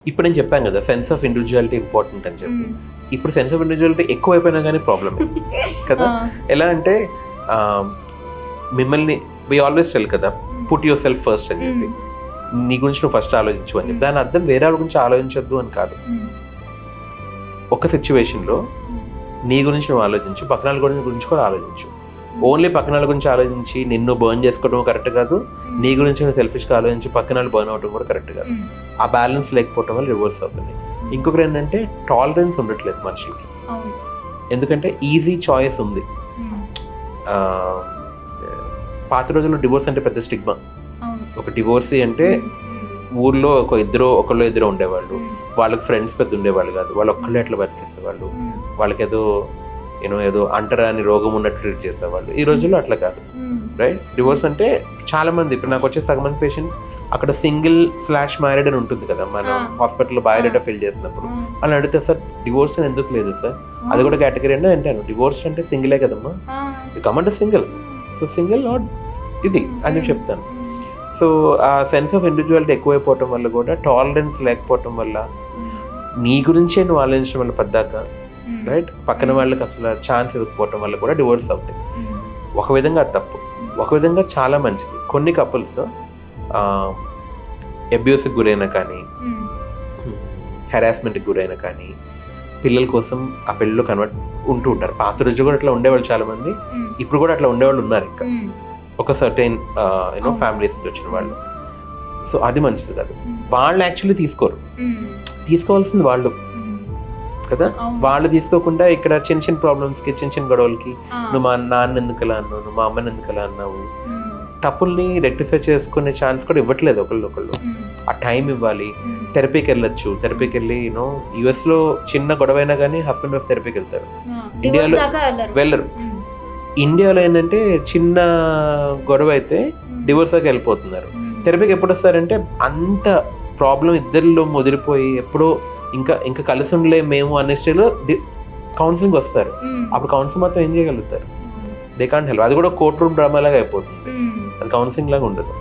ఇప్పుడు నేను చెప్పాను కదా సెన్స్ ఆఫ్ ఇండివిజువాలిటీ ఇంపార్టెంట్ అని చెప్పి. ఇప్పుడు సెన్స్ ఆఫ్ ఇండివిజువాలిటీ ఎక్కువైపోయినా కానీ ప్రాబ్లమ్ కదా. ఎలా అంటే మిమ్మల్ని వి ఆల్వేస్ టెల్ కదా, పుట్ యువర్ సెల్ఫ్ ఫస్ట్ అని చెప్పి, నీ గురించి నువ్వు ఫస్ట్ ఆలోచించు అని చెప్పి. దాని అర్థం వేరే వాళ్ళ గురించి ఆలోచించొద్దు అని కాదు. ఒక సిచ్యువేషన్లో నీ గురించి నువ్వు ఆలోచించు, పక్కన గురించి కూడా ఆలోచించు. ఓన్లీ పక్కన గురించి ఆలోచించి నిన్ను బర్న్ చేసుకోవడం కరెక్ట్ కాదు, నీ గురించి నువ్వు సెల్ఫిష్గా ఆలోచించి పక్కన బర్న్ అవడం కూడా కరెక్ట్ కాదు. ఆ బ్యాలెన్స్ లేకపోవడం వల్ల రివర్స్ అవుతుంది. ఇంకొకటి ఏంటంటే టాలరెన్స్ ఉండట్లేదు మనుషులకి. ఎందుకంటే ఈజీ చాయిస్ ఉంది. పాత రోజుల్లో డివోర్స్ అంటే పెద్ద స్టిగ్మా. ఒక డివోర్సీ అంటే ఊర్లో ఒకళ్ళు ఇద్దరు ఉండేవాళ్ళు, వాళ్ళకి ఫ్రెండ్స్ పెద్ద ఉండేవాళ్ళు కాదు, వాళ్ళు ఒక్కళ్ళే ఎట్లా బతికేసేవాళ్ళు, వాళ్ళకి ఏదో అంటరాని రోగం ఉన్నట్టు ట్రీట్ చేసేవాళ్ళు. ఈ రోజుల్లో అట్లా కాదు, రైట్? డివోర్స్ అంటే చాలా మంది, ఇప్పుడు నాకు వచ్చే సగం మంది పేషెంట్స్ అక్కడ /మ్యారీడ్ అని ఉంటుంది కదా, మనం హాస్పిటల్లో బయోడేటా ఫిల్ చేసినప్పుడు వాళ్ళు అడిగితే, సార్ డివోర్స్ అని ఎందుకు లేదు సార్, అది కూడా కేటగిరీ అంటే అంటాను, డివోర్స్ అంటే సింగిలే కదమ్మా, ఇది కమంటే సింగిల్, సో సింగిల్ నాట్ ఇది అని చెప్తాను. సో ఆ సెన్స్ ఆఫ్ ఇండివిజువాలిటీ ఎక్కువైపోవటం వల్ల కూడా, టాలరెన్స్ లేకపోవటం వల్ల, నీ గురించే నువ్వు ఆలోచించడం వల్ల పద్దాక, రైట్, పక్కన వాళ్ళకి అసలు ఛాన్స్ ఇవ్వకపోవటం వల్ల కూడా డివోర్స్ అవుతాయి. ఒక విధంగా అది తప్పు, ఒక విధంగా చాలా మంచిది. కొన్ని కపుల్స్ అబ్యూస్కి గురైనా కానీ, హెరాస్మెంట్కి గురైనా కానీ, పిల్లల కోసం ఆ పెళ్ళిలో ఉంటూ ఉంటారు. పాత రోజు కూడా అట్లా ఉండేవాళ్ళు చాలా మంది, ఇప్పుడు కూడా అట్లా ఉండేవాళ్ళు ఉన్నారు ఇంకా, ఒక సర్టైన్ ఫ్యామిలీస్ నుంచి వచ్చిన వాళ్ళు. సో అది మంచిది కాదు. వాళ్ళు యాక్చువల్లీ తీసుకోవాల్సింది వాళ్ళు కదా. వాళ్ళు తీసుకోకుండా ఇక్కడ చిన్న చిన్న ప్రాబ్లమ్స్కి, చిన్న చిన్న గొడవలకి, నువ్వు మా నాన్న ఎందుకు అలా అన్నావు, నువ్వు మా అమ్మని ఎందుకు అలా అన్నావు, తప్పుల్ని రెక్టిఫై చేసుకునే ఛాన్స్ కూడా ఇవ్వట్లేదు ఒకళ్ళు. ఆ టైం ఇవ్వాలి. థెరపీకి వెళ్ళొచ్చు, థెరపీకి వెళ్ళి యుఎస్లో చిన్న గొడవ అయినా కానీ హస్బెండ్ వైఫ్ థెరపీకి వెళ్తారు, ఇండియాలో వెళ్ళరు. ఇండియాలో ఏంటంటే చిన్న గొడవ అయితే డివోర్స్ దాకా వెళ్ళిపోతున్నారు. థెరపీకి ఎప్పుడు వస్తారంటే అంత ప్రాబ్లం ఇద్దరిలో ముదిరిపోయి ఎప్పుడో ఇంకా కలిసి ఉండలే మేము అనే స్టేజ్లో కౌన్సిలింగ్ వస్తారు. అప్పుడు కౌన్సిలింగ్ మాత్రం ఏం చేయగలుగుతారు? They can't help. అది కూడా కోర్ట్ రూమ్ డ్రామా లాగా అయిపోతుంది, అది కౌన్సిలింగ్ లాగా ఉండదు.